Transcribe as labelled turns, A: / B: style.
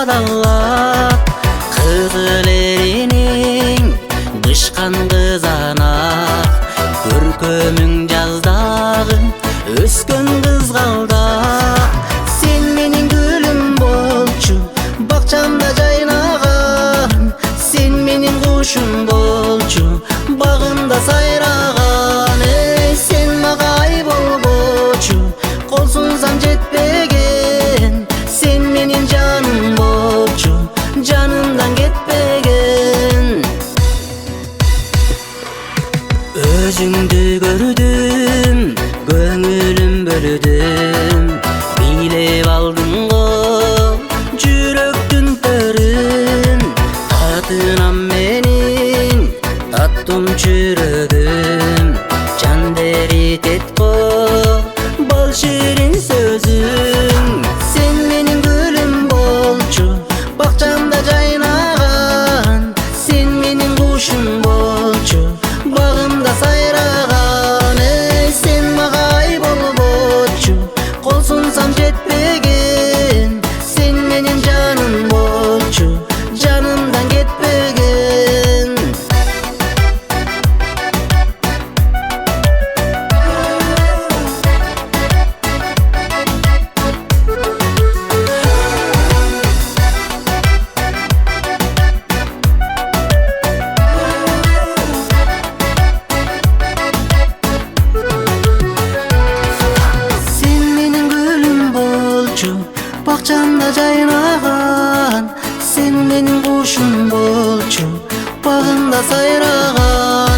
A: адаллап, кызыл эриниң дышкан кызанак, көркөмүң жаздагы өскөн кызгалдак. Сен менин гүлүм болчу, бакчамда жайнаган, сен менин кушум болчу, багымда сайраган. Эй, сен мага ай болбочу, кол сунсам жетпеген, сен менин жаным болчу, жанымдан кетпеген. Өзүңдү көрдүм, көңүлүм бөлдүм, бийлеп алдың го жүрөктүн төрүн. Татынам менин таттым жүрөгүм, жан дери тетко бал ширин сөзүң. Сен менин гүлүм болчу, бакчамда жайнаган, сен менин кушум болчу, багымда сайраган. Эй, сен мага ай болбочу, кол сунсам жетпеген, сен менин жаным болчу, жанымдан кетпеген. Бакчамда жайнаган, сен менин кушум болчу, багымда сайраган.